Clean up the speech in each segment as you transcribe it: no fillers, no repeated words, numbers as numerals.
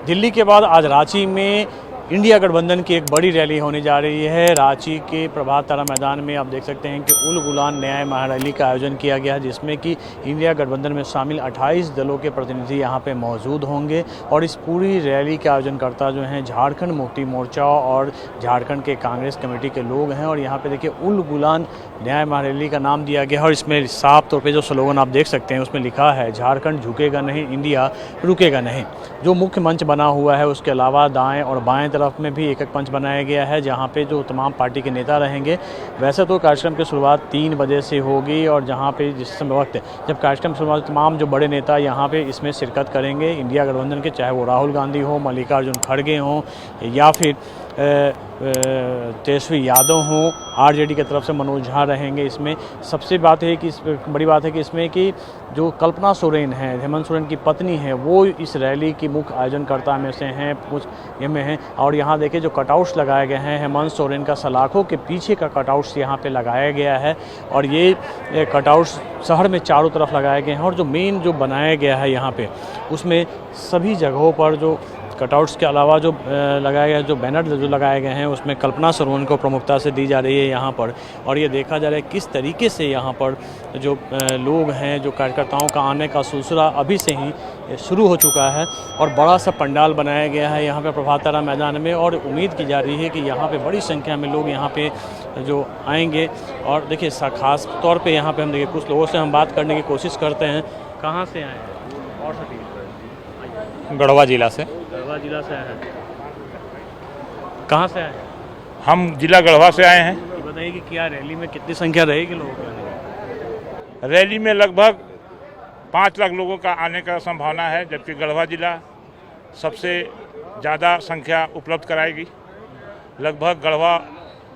दिल्ली के बाद आज रांची में इंडिया गठबंधन की एक बड़ी रैली होने जा रही है। रांची के प्रभात तारा मैदान में आप देख सकते हैं कि उल गुलान न्याय महारैली का आयोजन किया गया है, जिसमें कि इंडिया गठबंधन में शामिल 28 दलों के प्रतिनिधि यहां पे मौजूद होंगे। और इस पूरी रैली के आयोजनकर्ता जो हैं झारखंड मुक्ति मोर्चा और झारखंड के कांग्रेस कमेटी के लोग हैं। और यहाँ पे देखिए उल गुलान न्याय महारैली का नाम दिया गया है और इसमें साफ तौर पर जो स्लोगन आप देख सकते हैं उसमें लिखा है, झारखंड झुकेगा नहीं, इंडिया रुकेगा नहीं। जो मुख्य मंच बना हुआ है उसके अलावा दाएँ और बाएँ तरफ में भी एक एक मंच बनाया गया है, जहां पे जो तमाम पार्टी के नेता रहेंगे। वैसे तो कार्यक्रम की शुरुआत 3 बजे से होगी और जहां पे जिस समय वक्त जब कार्यक्रम शुरुआत तमाम जो बड़े नेता यहां पे इसमें शिरकत करेंगे इंडिया गठबंधन के, चाहे वो राहुल गांधी हो, मल्लिकार्जुन खड़गे हों या फिर तेजस्वी यादव हों, आरजेडी की तरफ से मनोज झा रहेंगे। इसमें सबसे बड़ी बात है कि इसमें कि जो कल्पना सोरेन है, हेमंत सोरेन की पत्नी है, वो इस रैली की मुख्य आयोजनकर्ता में से हैं, कुछ ये में हैं। और यहाँ देखिए जो कटआउट्स लगाए गए हैं, हेमंत सोरेन का सलाखों के पीछे का कटआउट्स यहाँ पे लगाया गया है। और ये कटआउट्स शहर में चारों तरफ लगाए गए हैं। और जो मेन जो बनाया गया है यहाँ पे, उसमें सभी जगहों पर जो कटआउट्स के अलावा जो लगाए गए जो बैनर जो लगाए गए हैं उसमें कल्पना सोरेन को प्रमुखता से दी जा रही है यहाँ पर। और ये देखा जा रहा है किस तरीके से यहाँ पर जो लोग हैं, जो कार्यकर्ताओं का आने का सिलसिला अभी से ही शुरू हो चुका है। और बड़ा सा पंडाल बनाया गया है यहाँ पे प्रभात तारा मैदान में और उम्मीद की जा रही है कि यहाँ पे बड़ी संख्या में लोग यहाँ पे जो आएंगे। और देखिए ख़ास तौर पे यहाँ पे हम देखिए कुछ लोगों से हम बात करने की कोशिश करते हैं। कहाँ से आए हैं? और गढ़वा जिला से। गढ़वा जिला से आए हैं। कहाँ से आए हैं? हम जिला गढ़वा से आए हैं। ये बताइए कि क्या रैली में कितनी संख्या रहेगी लोगों की? रैली में लगभग 5 लाख लोगों का आने का संभावना है, जबकि गढ़वा जिला सबसे ज़्यादा संख्या उपलब्ध कराएगी। लगभग गढ़वा।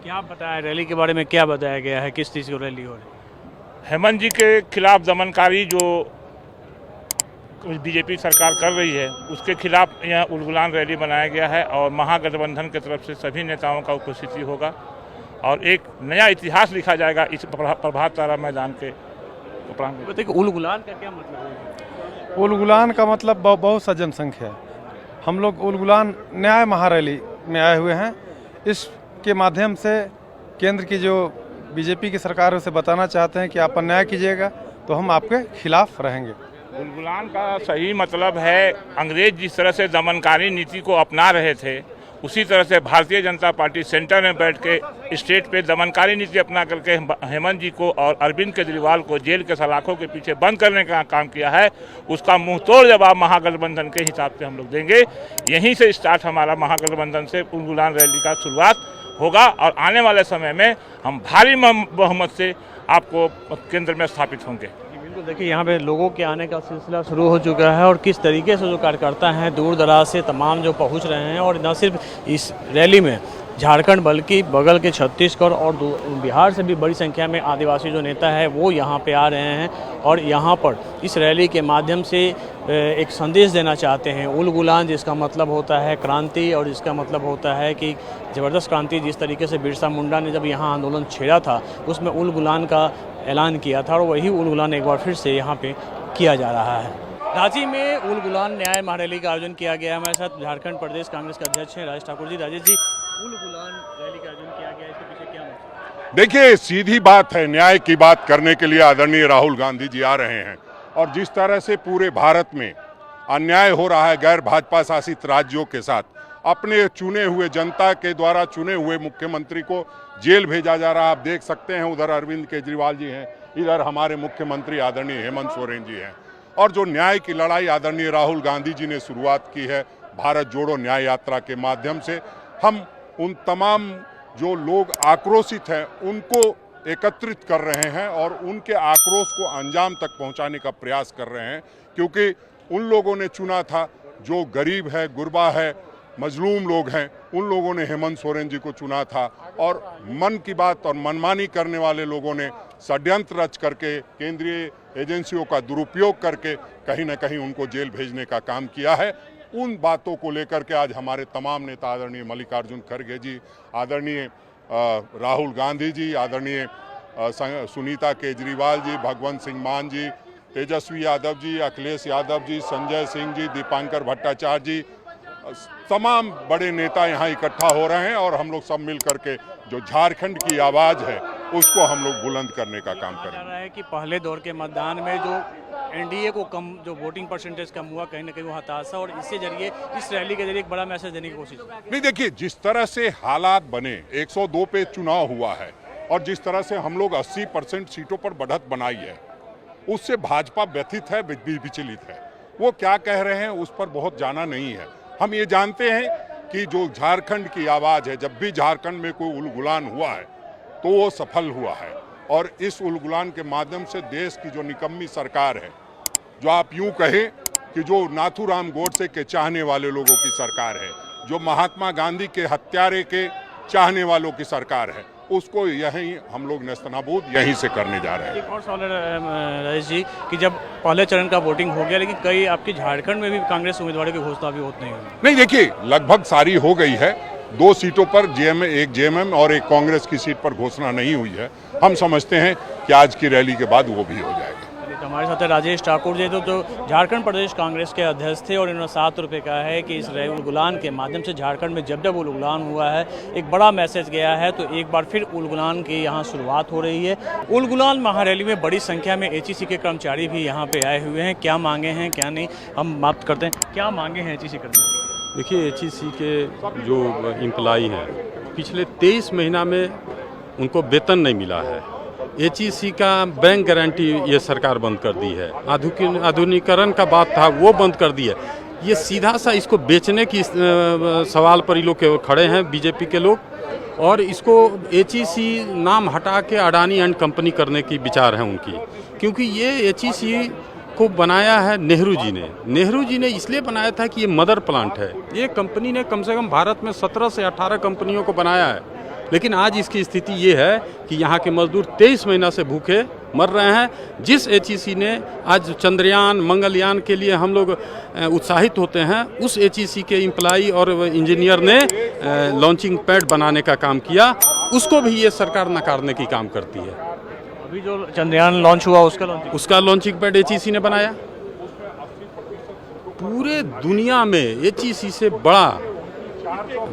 क्या बताया रैली के बारे में, क्या बताया गया है, किस चीज़ की रैली हो रही है? हेमंत जी के खिलाफ दमनकारी जो बीजेपी सरकार कर रही है उसके खिलाफ यह उल गुलान रैली बनाया गया है। और महागठबंधन की तरफ से सभी नेताओं का उपस्थिति होगा और एक नया इतिहास लिखा जाएगा इस प्रभात तारा मैदान के प्रांगण में। बताइए उल गुलान का क्या मतलब है? उल गुलान का मतलब बहुत सा जनसंख्या है। हम लोग उल गुलान न्याय महारैली में आए हुए हैं। इसके माध्यम से केंद्र की जो बीजेपी की सरकार है उसे बताना चाहते हैं कि आप अन्याय कीजिएगा तो हम आपके खिलाफ रहेंगे। उल गुलान का सही मतलब है, अंग्रेज जिस तरह से दमनकारी नीति को अपना रहे थे उसी तरह से भारतीय जनता पार्टी सेंटर में बैठ के स्टेट पे दमनकारी नीति अपना करके हेमंत जी को और अरविंद केजरीवाल को जेल के सलाखों के पीछे बंद करने का काम किया है। उसका मुंह तोड़ जवाब महागठबंधन के हिसाब से हम लोग देंगे। यहीं से स्टार्ट हमारा महागठबंधन से उल गुलान रैली का शुरुआत होगा और आने वाले समय में हम भारी बहुमत से आपको केंद्र में स्थापित होंगे। बिल्कुल, देखिए यहाँ पे लोगों के आने का सिलसिला शुरू हो चुका है और किस तरीके से जो कार्यकर्ता हैं दूर दराज से तमाम जो पहुँच रहे हैं। और न सिर्फ इस रैली में झारखंड बल्कि बगल के छत्तीसगढ़ और बिहार से भी बड़ी संख्या में आदिवासी जो नेता है वो यहाँ पे आ रहे हैं और यहाँ पर इस रैली के माध्यम से एक संदेश देना चाहते हैं। उल गुलान जिसका मतलब होता है क्रांति और इसका मतलब होता है कि ज़बरदस्त क्रांति। जिस तरीके से बिरसा मुंडा ने जब यहाँ आंदोलन छेड़ा था उसमें उल गुलान का ऐलान किया था और वही उल गुलान एक बार फिर से यहाँ पे किया जा रहा है। रांची में उल गुलान न्याय महारैली का आयोजन किया गया है। हमारे साथ झारखंड प्रदेश कांग्रेस के अध्यक्ष हैं राजेश ठाकुर जी। राजेश जी, उल गुलान रैली का आयोजन किया गया, इसके पीछे क्या मतलब? देखिए, सीधी बात है, न्याय की बात करने के लिए आदरणीय राहुल गांधी जी आ रहे हैं। और जिस तरह से पूरे भारत में अन्याय हो रहा है गैर भाजपा शासित राज्यों के साथ, अपने चुने हुए जनता के द्वारा चुने हुए मुख्यमंत्री को जेल भेजा जा रहा है। आप देख सकते हैं उधर अरविंद केजरीवाल जी हैं, इधर हमारे मुख्यमंत्री आदरणीय हेमंत सोरेन जी हैं। और जो न्याय की लड़ाई आदरणीय राहुल गांधी जी ने शुरुआत की है भारत जोड़ो न्याय यात्रा के माध्यम से, हम उन तमाम जो लोग आक्रोशित हैं उनको एकत्रित कर रहे हैं और उनके आक्रोश को अंजाम तक पहुंचाने का प्रयास कर रहे हैं। क्योंकि उन लोगों ने चुना था जो गरीब है, गुरबा है, मजलूम लोग हैं, उन लोगों ने हेमंत सोरेन जी को चुना था। और मन की बात और मनमानी करने वाले लोगों ने षड्यंत्र रच करके केंद्रीय एजेंसियों का दुरुपयोग करके कहीं न कहीं उनको जेल भेजने का काम किया है। उन बातों को लेकर के आज हमारे तमाम नेता आदरणीय मल्लिकार्जुन खड़गे जी, आदरणीय राहुल गांधी जी, आदरणीय सुनीता केजरीवाल जी, भगवंत सिंह मान जी, तेजस्वी यादव जी, अखिलेश यादव जी, संजय सिंह जी, दीपांकर भट्टाचार्य जी, तमाम बड़े नेता यहाँ इकट्ठा हो रहे हैं और हम लोग सब मिल करके जो झारखंड की आवाज़ है उसको हम लोग बुलंद करने का काम जा करेंगे। रहा है कि पहले दौर के मतदान में जो एनडीए को कम जो वोटिंग परसेंटेज कम हुआ, कहीं ना कहीं वो हताशा, और इसके जरिए इस रैली के जरिए एक बड़ा मैसेज देने की कोशिश। नहीं, देखिए, जिस तरह से हालात बने, 102 पे चुनाव हुआ है और जिस तरह से हम लोग 80% सीटों पर बढ़त बनाई है, उससे भाजपा व्यथित है, विचलित है। वो क्या कह रहे हैं उस पर बहुत जाना नहीं है। हम ये जानते हैं कि जो झारखंड की आवाज़ है, जब भी झारखंड में कोई उलगुलान हुआ है तो वो सफल हुआ है, और इस उलगुलान के माध्यम से देश की जो निकम्मी सरकार है, जो आप यूं कहें कि जो नाथूराम गोडसे के चाहने वाले लोगों की सरकार है, जो महात्मा गांधी के हत्यारे के चाहने वालों की सरकार है, उसको यहीं हम लोग नेस्तनाबूद यहीं से करने जा रहे हैं। एक और सवाल है राजेश जी कि जब पहले चरण का वोटिंग हो गया, लेकिन कई आपके झारखंड में भी कांग्रेस उम्मीदवारों की घोषणा अभी होती नहीं हुई। नहीं, देखिए, लगभग सारी हो गई है। 2 सीटों पर एक जेएमएम और एक कांग्रेस की सीट पर घोषणा नहीं हुई है। हम समझते हैं कि आज की रैली के बाद वो भी हो जाएगा। तो हमारे साथ है राजेश ठाकुर जी, जो झारखंड प्रदेश कांग्रेस के अध्यक्ष थे, और इन्होंने 7 रुपये कहा है कि इस उलगुलान के माध्यम से झारखंड में जब उलगुलान हुआ है एक बड़ा मैसेज गया है। तो एक बार फिर उलगुलान की यहाँ शुरुआत हो रही है। उलगुलान महारैली में बड़ी संख्या में एचईसी के कर्मचारी भी यहाँ पे आए हुए हैं। क्या मांगे हैं क्या नहीं, हम बात करते हैं। क्या मांगे हैं एचईसी कर्मचारी? देखिए, एचईसी के जो एम्प्लॉई हैं, पिछले 23 महीना में उनको वेतन नहीं मिला है। एचईसी का बैंक गारंटी ये सरकार बंद कर दी है। आधुनिकीकरण का बात था वो बंद कर दी है। ये सीधा सा इसको बेचने की सवाल पर ये लोग खड़े हैं, बीजेपी के लोग, और इसको एचईसी नाम हटा के अडानी एंड कंपनी करने की विचार है उनकी। क्योंकि ये एचईसी को बनाया है नेहरू जी ने इसलिए बनाया था कि ये मदर प्लांट है। ये कंपनी ने कम से कम भारत में 17 से 18 कंपनियों को बनाया है, लेकिन आज इसकी स्थिति ये है कि यहाँ के मजदूर 23 महीना से भूखे मर रहे हैं। जिस एचईसी ने आज चंद्रयान मंगलयान के लिए हम लोग उत्साहित होते हैं, उस एचईसी के एम्प्लॉई और इंजीनियर ने लॉन्चिंग पैड बनाने का काम किया, उसको भी ये सरकार नकारने की काम करती है। अभी जो चंद्रयान लॉन्च हुआ उसका लॉन्चिंग पैड एचईसी ने बनाया। पूरे दुनिया में एचईसी से बड़ा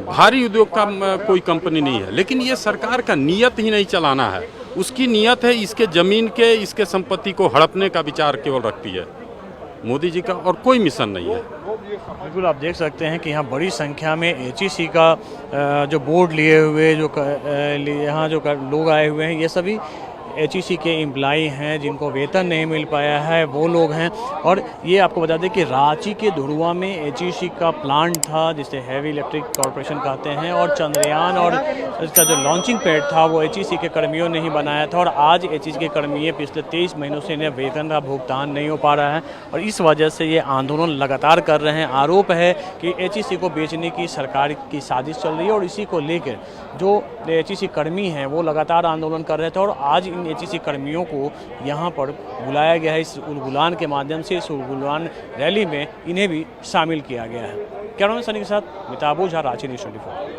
भारी उद्योग का कोई कंपनी नहीं है, लेकिन ये सरकार का नियत ही नहीं चलाना है। उसकी नियत है इसके जमीन के, इसके संपत्ति को हड़पने का विचार केवल रखती है। मोदी जी का और कोई मिशन नहीं है। बिल्कुल, आप देख सकते हैं कि यहाँ बड़ी संख्या में एचईसी का जो बोर्ड लिए हुए यहाँ जो लोग आए हुए हैं, ये सभी एचईसी के एम्प्लॉई हैं जिनको वेतन नहीं मिल पाया है, वो लोग हैं। और ये आपको बता दें कि रांची के धुरुआ में एचईसी का प्लांट था जिसे हैवी इलेक्ट्रिक कॉरपोरेशन कहते हैं, और चंद्रयान और इसका जो लॉन्चिंग पैड था वो एचईसी के कर्मियों ने ही बनाया था। और आज एचईसी के कर्मी पिछले 23 महीनों से इन्हें वेतन का भुगतान नहीं हो पा रहा है, और इस वजह से ये आंदोलन लगातार कर रहे हैं। आरोप है कि एचईसी को बेचने की सरकार की साजिश चल रही है, और इसी को लेकर जो एचईसी कर्मी हैं वो लगातार आंदोलन कर रहे थे। और आज इन एचईसी कर्मियों को यहाँ पर बुलाया गया है। इस उलगुलान के माध्यम से इस उलगुलान रैली में इन्हें भी शामिल किया गया है। कैमरामैन सनी के साथ मिताब ओझा, रांची न्यूज़ 24।